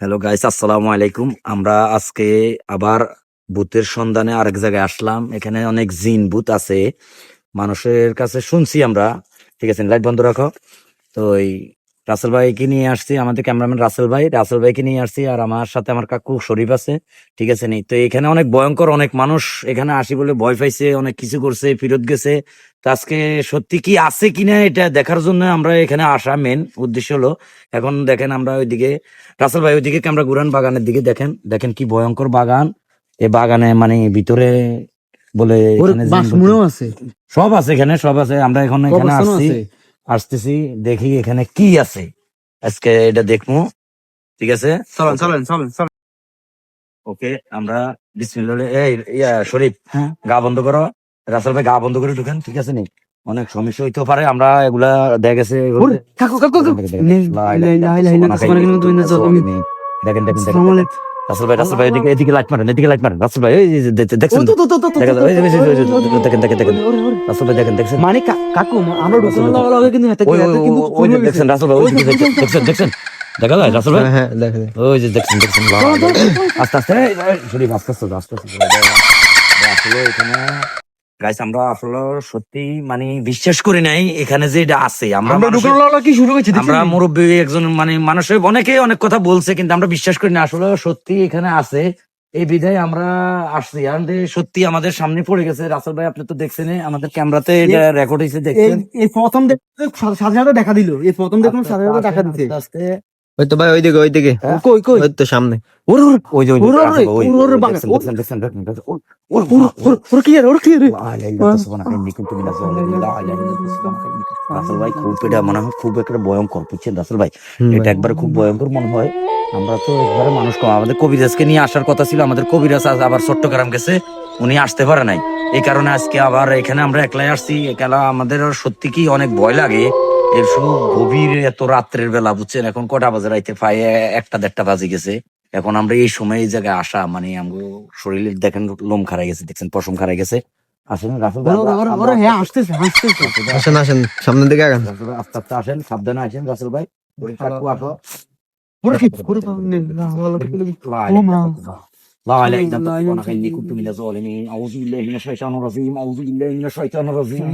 Hello guys, আসসালামু আলাইকুম। আমরা আজকে আবার ভূতের সন্ধানে আরেক জায়গায় আসলাম। এখানে অনেক জিন ভূত আছে, মানুষের কাছে শুনছি আমরা। ঠিক আছে, লাইট বন্ধ রাখো। তো এই রাসেল ভাইকে নিয়ে আসছি, আমাদের ক্যামেরাম্যান রাসেল ভাইকে নিয়ে আসছি, আর আমার সাথে আমার কাকু শরীফ আছে। ঠিক আছে নি, তো এখানে অনেক ভয়ঙ্কর, অনেক মানুষ এখানে আসি বলে ভয় পাইছে, অনেক কিছু করছে, ফেরত গেছে। তো আজকে সত্যি কি আছে কিনা এটা দেখার জন্য আমরা এখানে আসা মেন উদ্দেশ্য হলো। এখন দেখেন আমরা ওইদিকে, রাসেল ভাই ওইদিকে ক্যামেরা ঘুরান, বাগানের দিকে দেখেন, দেখেন কি ভয়ঙ্কর বাগান। এই বাগানে মানে ভিতরে বলে এখানে সব আছে, এখানে সব আছে। আমরা এখন এখানে আসতেছি, দেখি এখানে কি আছে, আজকে এটা দেখবো। ঠিক আছে, চলেন চলেন চলেন চলেন। ওকে। আমরা বিসমিল্লাহ, এই শরীফ, গা বন্ধ করো। রাসেল ভাই গা বন্ধ করে ঢুকেন। ঠিক আছে নি, অনেক সমস্যা হইতে পারে, আমরা এগুলা দেখে গেছে। দেখেন দেখেন দেখেন রাসেল ভাই এদিকে লাইট মারেন, এদিকে লাইট মারেন। রাসেল ভাই দেখছেন, দেখেন দেখেন দেখেন রাসেল ভাই দেখছেন, মানে কাকু আমরা দেখছেন রাসেল ভাই দেখছেন দেখছেন, দেখা যায় রাসেল ভাই? হ্যাঁ দেখে ওই যে দেখছেন দেখছেন, আস্তে আস্তে শরীফ, আস্তে আস্তে আস্তে আস্তে। আসলে এখানে গাইস আমরা আসলে সত্যি মানে বিশ্বাস করি নাই এখানে যে এটা আছে। আমরা মুরব্বী একজন মানে মানুষের অনেকে অনেক কথা বলছে, কিন্তু আমরা বিশ্বাস করি না আসলে সত্যি এখানে আছে। এই বিধায় আমরা আসছি, আর সত্যি আমাদের সামনে পড়ে গেছে। রাসেল ভাই আপনি তো দেখছেন, আমাদের ক্যামেরাতে এটা রেকর্ড হয়েছে, দেখছেন। এই প্রথম সাথে সাথে দেখা দিল, এই প্রথম দেখুন সাথে সাথে দেখা দিচ্ছে। আস্তে ওই তো ভাই ওইদিকে কই কই ওই তো সামনে ওই যে রাসেল ভাই খুব এটা মনে হয় খুব একটা ভয়ঙ্কর, বুঝছেন রাসেল ভাই? এটা একবারে খুব ভয়ঙ্কর মনে হয়। আমরা তো একবারে মানুষ কম, আমাদের কবিরাজকে নিয়ে আসার কথা ছিল, আমাদের কবিরাজ আবার চট্টগ্রাম গেছে, উনি আসতে পারে নাই। এই কারণে আজকে আবার এখানে আমরা একলাই আসছি। এখানে আমাদের সত্যি কি অনেক ভয় লাগে, এর শুধু গভীর এত রাত্রের বেলা, বুঝছেন? এখন কটা বাজে, রাইতে প্রায় 1টা 1:30 বাজে গেছে। এখন আমরা এই সময় এই জায়গায় আসা মানে আমার শরীরে দেখেন লোম খারাই গেছে, দেখছেন পশম খারাই গেছে। আসেন রাসেল ভাই, আসেন আসেন সামনের দিকে আগান। আস্তে আস্তে আসেন, সাবধানে আসেন রাসেল ভাই। কাকু আসো। لا اله الا انت سبحانك اني كنت من الظالمين اعوذ بالله من الشيطان الرجيم اعوذ بالله من الشيطان الرجيم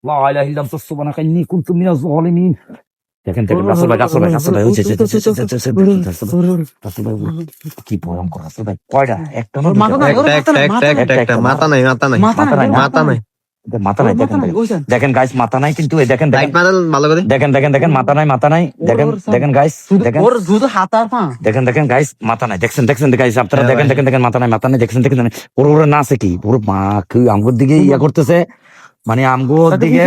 لا اله الا انت سبحانك اني كنت من الظالمين দেখেন দেখেন রাসেল ভাই কি ভয়ঙ্কর রাসেল ভাই। কয়টা? একটা মাথা নাই মাথা নাই, দেখেন গাইস, মাথা নাই কিন্তু এই দেখেন ভালো করে দেখেন দেখেন দেখেন মাথা নাই দেখেন দেখেন গাইস, দেখেন দেখেন দেখেন গাইস, মাথা নাই, দেখছেন দেখছেন গাইস আপনারা দেখেন দেখেন দেখেন মাথা নাই দেখছেন দেখেন ওর না আছে কি, ওর মা কি আমগোর দিকে ইয়া করতেছে, মানে আমগোর দিকে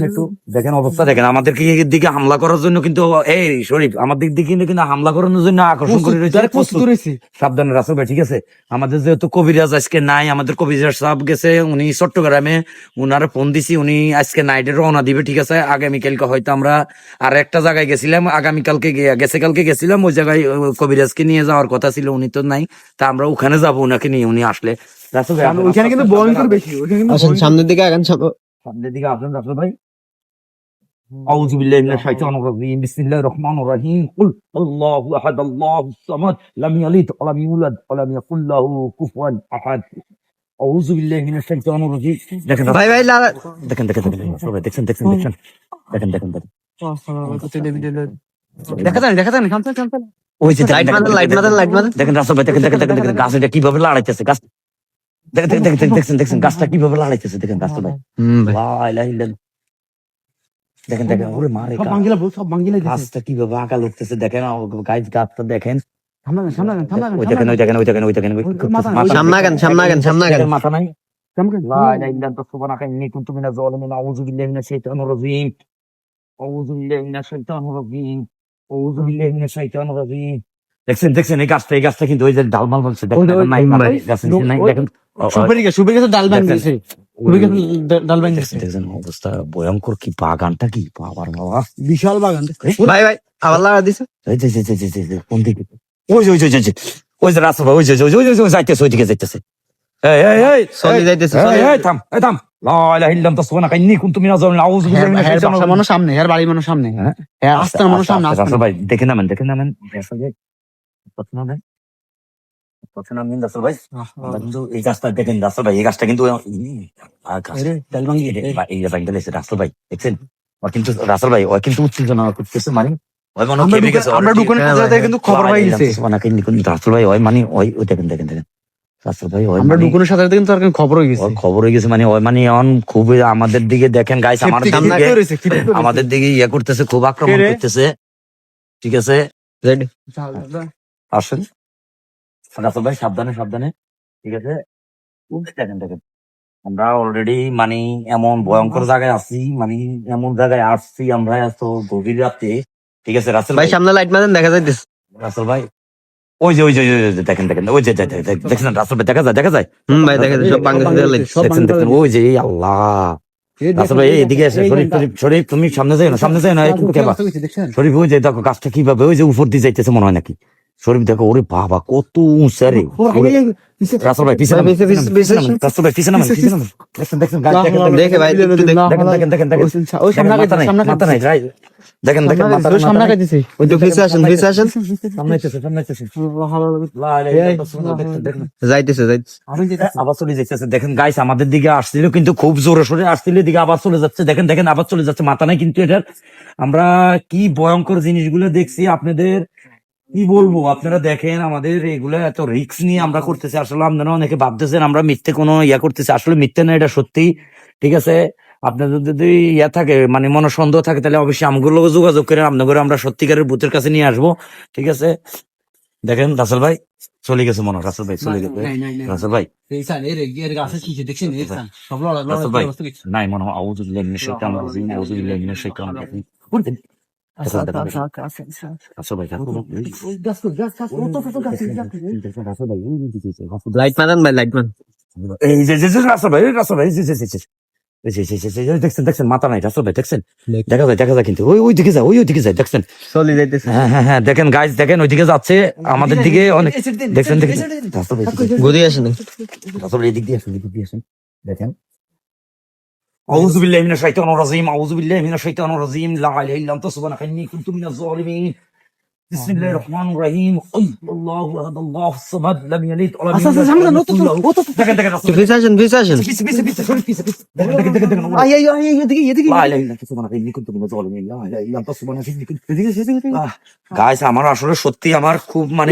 একটু দেখেন অবস্থা দেখেন। আমাদেরকে দিকে হামলা করার জন্য কিন্তু এই শরীফ আমাদের দিকে কিন্তু হামলা করানোর জন্য আকর্ষণ করে রয়েছে। সাবধানে রাসেল ভাই, ঠিক আছে? আমাদের যেহেতু কবিরাজ আজকে নাই, আমাদের কবিরাজ সাহেব গেছে, উনি চট্টগ্রামে, উনারা ফোন দিছি, উনি আজকে নাইটে রওনা দিবে। ঠিক আছে, আগামীকালকে হয়তো আমরা আর একটা জায়গায় গেছিলাম, আগামীকালকে কালকে গেছিলাম ওই জায়গায়, কবিরাজকে নিয়ে যাওয়ার কথা ছিল, উনি তো নাই। তা আমরা ওখানে যাবো ওনাকে নিয়ে, উনি আসলে। ওইখানে কিন্তু ভয়ঙ্কর বেশি। আসেন সামনের দিকে আগান, সামনের দিকে আসেন রাসেল ভাই। أعوذ بالله من الشيطان الرجيم بسم الله الرحمن الرحيم قل الله أحد الله الصمد لم يلد ولم يولد ولم يكن له كفوا أحد أعوذ بالله من الشيطان الرجيم দেখেন ভাই দেখেন দেখেন সবাই দেখেন দেখেন দেখেন দেখেন দেখেন দেখা যায় ওই যে লাইট মারেন দেখেন রাসেল ভাই, দেখেন দেখেন দেখেন দেখেন গাছ এটা কিভাবে লড়াইতেছে, গাছ দেখেন দেখেন দেখছেন দেখছেন গাছটা কিভাবে লড়াইতেছে, দেখেন রাসেল ভাই। লা ইলাহা ইল্লাল্লাহ, দেখেন দেখেন ওরে মারে সব বাঙ্গিলা গাছটা কিভাবে আঁকা লড়তেছে, দেখেন গাছ গাছটা দেখেন। ওই সামনে দেখেন ওই দেখেন ওই দেখেন ওই দেখেন সামনে আগান মাথা নাই। লা ইলাহা ইল্লা আনতা সুবহানাকা ইন্নী কুনতু মিনাজ জালিমিন আউযু বিল্লাহি মিনাশ শাইতানির রাজীম আউযু বিল্লাহি মিনাশ শাইতানির রাজীম আউযু বিল্লাহি মিনাশ শাইতানির রাজীম। দেখছেন দেখছেন এই গাছটা কিন্তু ওই যে ডালমাল বলছে, দেখেন নাই নাই দেখেন সুপারি গাছের ডাল ভাঙছে, দেখছেন অবস্থা ভয়ঙ্কর। কি বাগানটা কি বাবার বাবা, বিশাল বাগান। ভাই আবার লাগা দিছে। কোন দিকে? ওই যে রাসেল ভাই, ওই যে যাইতেছে, ওইদিকে যাইতেছে। চলি যাইতেছে থাম লা ইলাহা ইল্লাল্লাহ তাসবিহানাকা ইন্নী কুনতু মিনাজ জালিমিন আউযু বিল্লাহি মিনাশ শাইতানির রাজিম মানুষ সামনে এর বাড়ির মানুষ সামনে হ্যাঁ আস্তে মানুষ সামনে রাসেল ভাই দেখে নামেন কথা নামেন রাসেল ভাই আমরা কিন্তু এই কাজটা দেখেন রাসেল ভাই এই কাজটা কিন্তু এই ব্যাংকটা লেছে রাসেল ভাই দেখছেন ওর কিন্তু রাসেল ভাই ও কিন্তু উত্তেজনা করতেছে মানে ওই মনে হয় খেপে গেছে আমরা ঢুকনে কিন্তু খবর পাই গেছে রাসেল ভাই ওই মানে ওই দেখেন রাসেল ভাই ওই আমরা ঢুকনের সাথে কিন্তু আর খবর হয়ে গেছে ওর খবর হয়ে গেছে মানে ওই মানে অন খুবই আমাদের দিকে দেখেন গাইস আমাদের দিকে ইয়ে করতেছে খুব আক্রমণ করতেছে ঠিক আছে আসেন রাসেল ভাই সাবধানে ঠিক আছে দেখেন আমরা অলরেডি মানে এমন ভয়ঙ্কর জায়গায় আছি মানে এমন জায়গায় আসছি আমরা এত গভীর রাতে ঠিক আছে রাসেল ভাই সামনে লাইট মারেন দেখা যাইতেছে রাসেল ভাই ওই যে দেখেন ওই যে দেখছেন রাসেল ভাই দেখা যায় ভাই দেখা যায় সব বাংলাদেশ দেখছেন ওই যে আল্লাহ রাসেল ভাই এদিকে এসে শরীফ তুমি সামনে যাই না একটু কেবা শরীফ ওই যে দেখো গাছটা কিভাবে ওই যে উপর দিয়ে যাইতেছে মনে হয় নাকি শরীফ দেখো ওরে বাবা কত উঁচা রে রাসেল ভাই পিছনে রাসেল ভাই পিছনে দেখছেন দেখে ভাই একটু দেখেন মাথা নাই রাই দেখেন মাথা সামনে দিছে ওই তো ফিসে আসেন সামনে যাইতেছে আবার চলে যাচ্ছে দেখেন গাইস আমাদের দিকে আসছিল কিন্তু খুব জোরে সোরে আসছিল দিকে আবার চলে যাচ্ছে দেখেন আবার চলে যাচ্ছে মাথা নাই কিন্তু এটার আমরা কি ভয়ঙ্কর জিনিসগুলো দেখছি আপনাদের কি বলবো আপনারা দেখেন আমাদের এগুলো এত রিস্ক নিয়ে আমরা করতেছি আসলে আপনারা অনেকে ভাবতেছেন আমরা মিথ্যে কোনো ইয়া করতেছি আসলে মিথ্যে না এটা সত্যি ঠিক আছে আপনাদের যদি ইয়া থাকে মানে মনে সন্দেহ থাকে তাহলে অবশ্যই আমগুলো যোগাযোগ করেন আপনাদের আমরা সত্যিকারের ভূতের কাছে নিয়ে আসবো ঠিক আছে দেখেন রাসেল ভাই চলে গেছে মনে রাসেল ভাই চলে গেছে রাসেল ভাই রাসেল ভাই নাই মনে হয় আউযুবিল্লাহি মিনাশ শাইতানির রাজিম আউযুবিল্লাহি মিনাশ শাইতানির রাজিম লাইট মারেন ভাই লাইট মারেন এই যে রাসেল ভাই দেখছেন মাথা নাই রাসেল ভাই দেখছেন দেখা যায় কিন্তু ওই দিকে যায় দেখছেন চলি যাইতেছে হ্যাঁ দেখেন গাইস দেখেন ওইদিকে যাচ্ছে আমাদের দিকে অনেক দেখছেন রাসেল ভাই ঘুরে আসেন রাসেল ভাই এদিক দিয়ে আসেন দেখেন আউযু বিল্লাহি মিনাশ শাইতানির রাজিম আউযু বিল্লাহি মিনাশ শাইতানির রাজিম লা ইলাহা ইল্লা আনতা সুবহানাকা ইন্নী কুনতু মিনাজ জালিমিন বিসমিল্লাহির রহমানির রহিম আল্লাহু আহাদ আল্লাহুস সামাদ লাম ইয়ালিদ ওয়া লাম ইউলাদ দেখেন ফিসে আসেন দেখেন লা ইলাহা ইল্লা সুবহানাকা ইন্নী কুনতু মিনাজ জালিমিন লা ইলাহা ইল্লা আনতা সুবহানাকা ইন্নী কুনতু গাইস আমার আসলে সত্যি আমার খুব মানে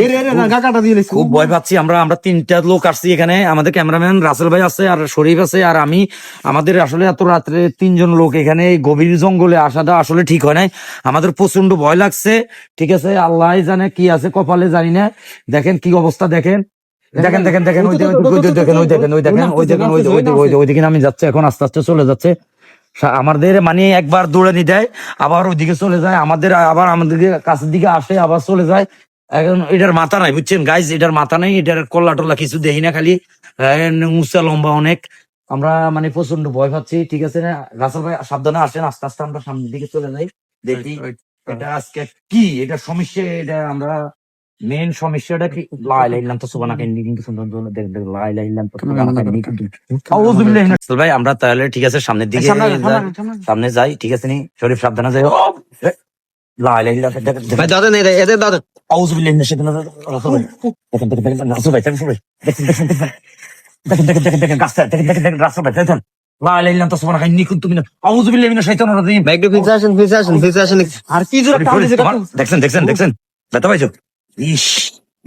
খুব ভয় পাচ্ছি আমরা তিনটা লোক আসছি এখানে আমাদের ক্যামেরাম্যান রাসেল ভাই আছে আর শরীফ আছে আর আমি আমাদের আসলে এত রাত্রে তিনজন লোক এখানে গভীর জঙ্গলে আসাটা আসলে ঠিক হয় নাই আমাদের প্রচন্ড ভয় লাগছে ঠিক আছে আল্লাহ জানে কি আছে কপালে জানি না দেখেন কি অবস্থা দেখেন ওইদিকে আমি যাচ্ছে এখন আস্তে চলে যাচ্ছে আমাদের মানে একবার দৌড়ানি দেয় আবার ওইদিকে চলে যায় আবার আমাদের কাছের দিকে আসে আবার চলে যায় এখন এটার মাথা নাই বুঝছেন গাইজ এটার মাথা নেই এটার কল্লা টল্লা কিছু দেখি না খালি উঁচা লম্বা অনেক আমরা মানে প্রচন্ড ভয় পাচ্ছি ঠিক আছে না রাসেল ভাই সাবধানে আসেন আস্তে আমরা সামনের দিকে চলে যাই দেখি এটা আজকে কি এটা সমস্যা এটা আমরা মেন সমস্যাটা কি লা ইলাহা ইল্লাল্লাহ সুবহানাকা ইন্নী কুনতু মিনাজ জালিমিন লা ইলাহা ইল্লাল্লাহ সুবহানাকা ইন্নী কুনতু আউযু বিল্লাহি মিনাশ ভাই আমরা তাহলে ঠিক আছে সামনের দিকে সামনে যাই ঠিক আছে নি শরীফ সাবধানে যাই লা ইলাহা ইল্লাল্লাহ ভাই দাদা নেই এদের দাদা আউযু বিল্লাহি মিনাশ শাইতানির রাজিম দেখেন রাসূল ভাই দেখেন গাছটা দেখেন রাসূল ভাই দেখেন লা ইলাহা ইল্লাল্লাহ সুবহানাকা ইন্নী কুনতু মিনাজ আউযু বিল্লাহি মিনাশ শাইতানির রাজিম ভাই একটু ফিসে আসেন আর কি জোরে টান দিছে দেখছেন ব্যথা পাইছো ইস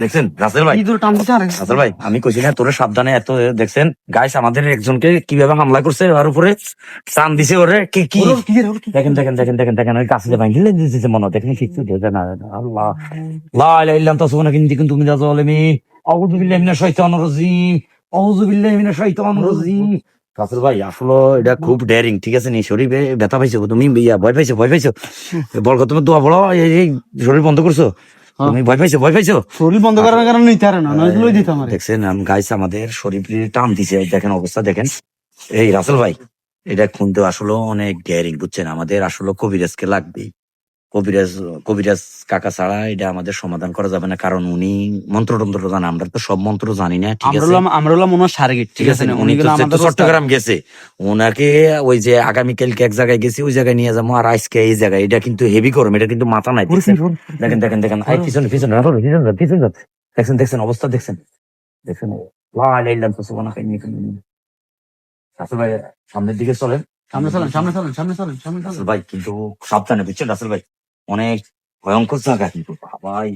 দেখছেন রাসেল ভাই কি জোরে টান দিছে রাসেল ভাই আমি কইছি না তোরে সাবধানে এত দেখছেন গাইস আমাদের একজনকে কিভাবে হামলা করছে ওর উপরে টান দিছে ওরে কি দেখেন ওই কাছে ভাঙিলে দিতেছে মনে দেখেন কিছু দেখে না আল্লাহ লা ইলাহা ইল্লা আনতা সুবহানাকা ইন্নী কুনতু মিনাজ জালিমিন আউযু বিল্লাহি মিনাশ শাইতানির রাজিম আউযু বিল্লাহি মিনাশ শাইতানির রাজিম রাসেল ভাই আসলে এটা খুব ডেয়ারিং ঠিক আছে নি শরীরে ব্যথা পাইছো তুমি ভয় পাইছো বল তুমি দোয়া পড়ো এই শরীর বন্ধ করছো তুমি ভয় পাইছো শরীর বন্ধ করার কারণে নিতে পারে না নয়গুলো দিতাম দেখছেন গাইস আমাদের শরীরে টান দিছে দেখেন অবস্থা দেখেন এই রাসেল ভাই এটা কিন্তু আসলে অনেক ডেয়ারিং বুঝছেন আমাদের আসলে কবিরাজকে লাগবে কবিরাজ কবিরাজ কাকা ছাড়া এটা আমাদের সমাধান করা যাবে না, কারণ উনি মন্ত্র জানে, আমরা তো সব মন্ত্র জানি না, ঠিক আছে? আমরা হলাম ওনার সার্গিট, ঠিক আছে, উনি তো চট্টগ্রাম গেছে, ওনাকে ওই যে আগামীকালকে এক জায়গায় গেছি, ওই জায়গায় নিয়ে যাবো, আর আজকে এই জায়গায়, এটা কিন্তু হেভি গরম, এটা কিন্তু মাথা নাই, দেখছেন? দেখেন দেখেন দেখেন, এই পিছনে পিছনে রাখো, পিছনে যান। দেখছেন দেখছেন অবস্থা, দেখছেন দেখছেন, লা ইলাহা ইল্লাল্লাহ সুবহানাকা রাসেল ভাই সামনের দিকে চলেন, রাসেল ভাই কিন্তু সাবধানে, বুঝছেন রাসেল ভাই, অনেক ভয়ঙ্কর জায়গা কিন্তু বাবা, এই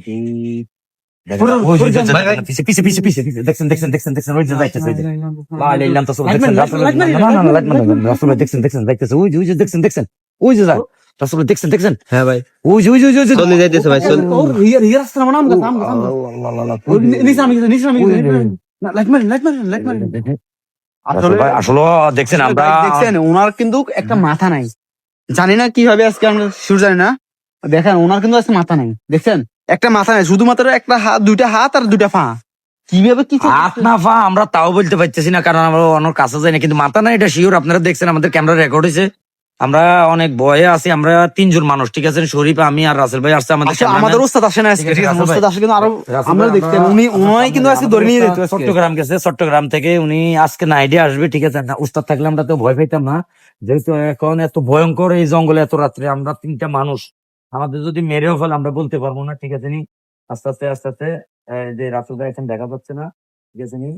দেখেন, ওই যে পিছে পিছে পিছে পিছে পিছে, দেখছেন দেখছেন দেখছেন দেখছেন, ওই যে যাইতেছে, ওই যে লা ইলাহা ইল্লাল্লাহ দেখছেন, রাসেল ভাই, না না না, লাইট মারবেন না, রাসেল ভাই দেখছেন দেখছেন যাইতেছে, ওই যে দেখছেন দেখছেন, ওই যে যায় রাসেল ভাই, দেখছেন দেখছেন, হ্যাঁ ভাই, ওই যে ওই যে ওই যে চলে যাইতেছে ভাই, চল। রাসেল ভাই আসলে দেখছেন আমরা, দেখছেন ওনার কিন্তু একটা মাথা নাই, জানি না কিভাবে আজকে আমরা শুরু জানি না, দেখেন ওনার কিন্তু আজকে মাথা নাই, দেখছেন একটা মাথা নাই, শুধুমাত্র একটা হাত, দুইটা হাত আর দুইটা পা, কিভাবে কি হাত না পা আমরা তাও বলতে পারতেছি না, কারণ আমরা অনেক কাছে যাই না, কিন্তু মাথা না এটা শিওর, আপনারা দেখছেন আমাদের ক্যামেরা রেকর্ড হয়েছে, আমরা অনেক ভয়ে আছি, আমরা 3 জন মানুষ, ঠিক আছে? শরীফ, আমি আর রাসেল ভাই আসছে, আমাদের আমাদের ওস্তাদ আসে না আজকে, ঠিক আছে? রাসেল ভাই। ওস্তাদ আসে কিন্তু আরো রাসেল আমরা ভাই, দেখছেন উনি কিন্তু আজকে ধরে নিয়ে যেত, চট্টগ্রাম গেছে, চট্টগ্রাম থেকে উনি আজকে নাইডে আসবে, ঠিক আছে? না, উস্তাদ থাকলে আমরা তো ভয় পাইতাম না, যেহেতু এখন এত ভয়ঙ্কর এই জঙ্গলে এত রাত্রে, আমরা 3টা মানুষ, আমাদের যদি মেরেও ফেলে আমরা বলতে পারবো না, ঠিক আছে? নি আস্তে আস্তে আস্তে আস্তে যে রাসেল ভাই এখন দেখা যাচ্ছে না, ঠিক আছে? নি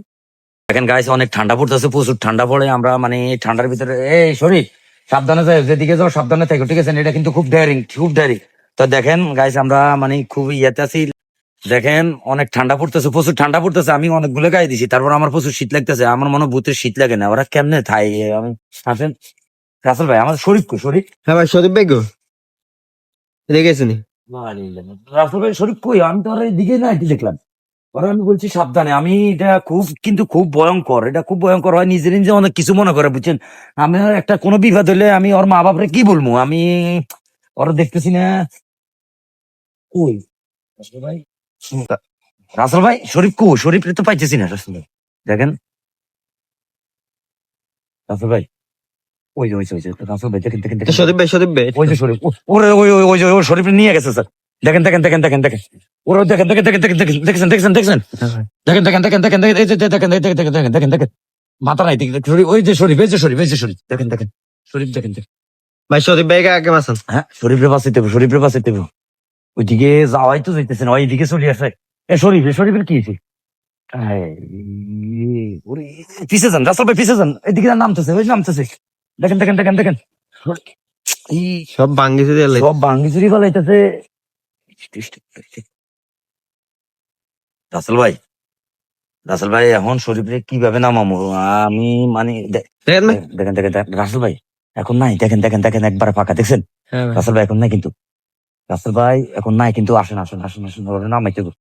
দেখেন গাইস, অনেক ঠান্ডা পড়তেছে, প্রচুর ঠান্ডা পড়ে, আমরা মানে এই ঠান্ডার ভিতরে, এই শরীর সাবধানে যাই, যেদিকে যাও সাবধানে থাকো, ঠিক আছে? এটা কিন্তু খুব ডেয়ারিং, খুব ডেয়ারিং। তো দেখেন গাইস, আমরা মানে খুব ইয়েতে আছি, দেখেন অনেক ঠান্ডা পড়তেছে, প্রচুর ঠান্ডা পড়তেছে, আমি অনেকগুলো গায়ে দিছি, তারপর আমার প্রচুর শীত লাগতেছে, আমার মনে হয় ভূতের শীত লাগে না, ওরা কেমনে থাই, আমি আসেন রাসেল ভাই, আমার শরীফ কই, শরীফ হ্যাঁ ভাই, সদীপ ভাই গো, দেখেছি নি? রাসেল ভাই শরীফ কই, আমি তো আর এদিকে না এটি দেখলাম, ওরা আমি বলছি সাবধানে, আমি এটা খুব কিন্তু খুব ভয়ঙ্কর, এটা খুব ভয়ঙ্কর হয়, নিজে নিজে অনেক কিছু মনে করে, বুঝছেন? আমি একটা কোনো বিপদ হলে আমি ওর মা বাপরে কি বলবো, আমি ওরা দেখতেছি না, কই রাসেল ভাই, রাসেল ভাই শরীফ কো, শরীফ তো পাইতেছি না, রাসেল ভাই দেখেন, রাসেল ভাই ওই যে ওই যে ওই যে রাসেল ভাই, দেখেন দেখেন দেখেন, সদীপ ভাই, সদীপ ভাই, ওই যে শরীফ, ওরে ওই ওই ওই যে ওর শরীফ নিয়ে গেছে স্যার, দেখেন দেখেন দেখেন দেখেন দেখেন, ওরা দেখেন দেখেন দেখেন দেখেন দেখেন দেখেন দেখেন দেখেন দেখেন দেখেন দেখেন দেখেন দেখেন এই যে দেখেন দেখেন দেখেন দেখেন দেখেন দেখেন মাথা নাই, শরীফ ওই যে শরীফ, এই যে শরীফ, এই যে শরীফ, দেখেন দেখেন শরীফ, দেখেন দেখেন, ভাই সদীপ ভাইকে আগে মাসান। হ্যাঁ শরীফের পাশে দেবো, শরীফের পাশে দেবো, ওইদিকে যাওয়াই তো যাইতেছে না, ওইদিকে চলে আসে, এ শরীফ, এ শরীফের কি হয়েছে? ওরে পিছে যান রাসেল ভাই, পিছে যান, এদিকে নামতেছে, ওই নামতেছে, দেখেন দেখেন দেখেন দেখেন, এই সব ভাঙ্গিছে দিয়ে সব ভাঙ্গি চুরি ফেলাইতেছে। রাসেল ভাই, রাসেল ভাই এখন শরীফে কিভাবে নামাবো আমি, মানে দেখেন ভাই। দেখেন দেখেন দেখেন, রাসেল ভাই এখন নাই, দেখেন দেখেন দেখেন একবার ফাঁকা, দেখছেন? হ্যাঁ ভাই, রাসেল ভাই এখন নাই কিন্তু, রাসেল ভাই এখন নাই কিন্তু, আসেন আসেন আসেন আসেন, ওরে নামাইতে হবে।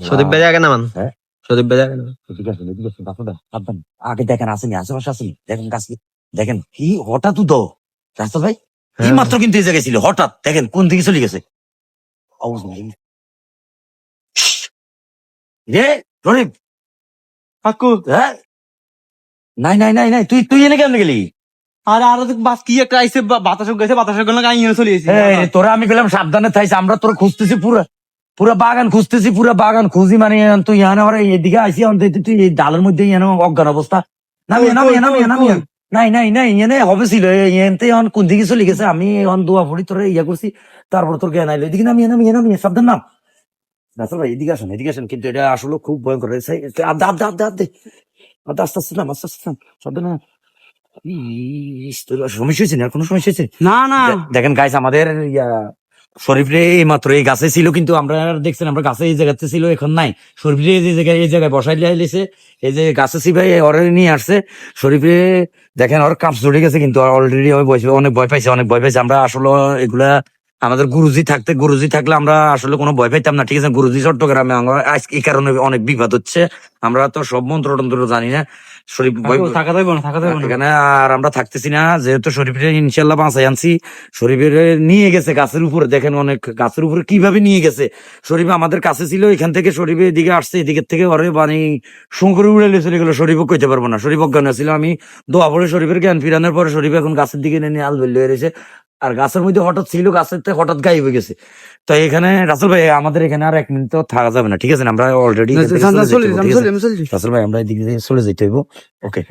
সদীপ ভাই আগে নামান। হ্যাঁ? সদীপ ভাই আগে নামান। ঠিক আছে ঠিক আছে, রাসেল ভাই সাবধান, আগে দেখেন আসেনি, আশেপাশে আসেনি, দেখেন গাছ, দেখেন কি হঠাৎ তো রাসেল ভাই এই হ্যাঁ মাত্র কিন্তু এই জায়গায় ছিল, হঠাৎ দেখেন কোন দিকে চলে গেছে, রে শরীফ, কাকু, হ্যাঁ নাই নাই নাই নাই, তুই তুই এনে কেমনে গেলি? আরে আরো বাস কি একটা আইসে, বাতাস গেছে, বাতাসের গেলে গাইয়ে চলে এসেছি। এই, তোরা আমি বললাম সাবধানে থাইস, আমরা তোর খুঁজতেছি, পুরা পুরা বাগান খুঁজতেছি, পুরা বাগান খুঁজি, মানে তুই ইয়ানে আমার এদিকে আইসি, তুই এই ডালের মধ্যে ইয়ানে অজ্ঞান অবস্থা, নামিয়ে নামিয়ে নামিয়ে নামিয়ে, নাই নাই নাই ইয়ানে হবে ছিল, ইয়ানতে এখন কোন দিকে চলে গেছে, আমি এখন দোয়া পড়ি তোর ইয়া করছি, তারপর তোর জ্ঞান আইলো, এদিকে নামিয়ে নামিয়ে নামিয়ে, সাবধান নাম রাসেল ভাই, এদিকে আসেন এদিকে আসেন, কিন্তু এটা আসলে খুব ভয়ঙ্কর, আস্তে আস্তে আস্তে নাম, আস্তে আস্তে নাম, সাবধান নাম। তোর সমস্যা হয়েছে না, আর কোনো সমস্যা হয়েছে? না না, দেখেন গাইস, আমাদের শরীফ রে এই মাত্র এই গাছে ছিল, কিন্তু আমরা দেখছেন আমরা গাছে এই জায়গাতে ছিল, এখন নাই, শরীফ রে এই জায়গায় বসাই লাইছে, এই যে গাছে ভাই ওরে নিয়ে আসছে, শরীফ রে দেখেন ওর কাপ জড়ে গেছে, কিন্তু অলরেডি অনেক ভয় পাইছে, অনেক ভয় পাইছে, আমরা আসলে এগুলা আমাদের গুরুজি থাকলে আমরা আসলে কোনো ভয় পাইতাম না, ঠিক আছে? গুরুজি চট্টগ্রামে, আমরা আজকে এই কারণে অনেক বিপদ হচ্ছে, আমরা তো সব মন্ত্র টন্ত্র জানি না, শরীফ থাকা যাইব না, থাকা যাইব না এখানে, আর আমরা থাকতেছি না, যেহেতু শরীফের ইনশাল্লাহ বাঁচাই আনছি, শরীফের নিয়ে গেছে গাছের উপরে, দেখেন অনেক গাছের উপরে কিভাবে নিয়ে গেছে, শরীফ আমাদের কাছে ছিল, এখান থেকে শরীফের এদিকে আসছে, এদিকের থেকে ওরে মানে শঙ্করে উড়ে চলে গেলো, শরীফও কইতে পারবো না, শরীফ অজ্ঞান ছিল, আমি দোয়া পড়ে শরীফের জ্ঞান ফিরানোর পরে শরীফ এখন গাছের দিকে নিয়ে আল বেল হয়ে রয়েছে, আর গাছের মধ্যে হঠাৎ ছিল, গাছের থেকে হঠাৎ গায়েব হয়ে গেছে। তো এখানে রাসেল ভাই আমাদের এখানে আর 1 মিনিট তো থাকা যাবে না, ঠিক আছে? আমরা অলরেডি চলে রাসেল ভাই আমরা এদিকে চলে যেতে হইব। ওকে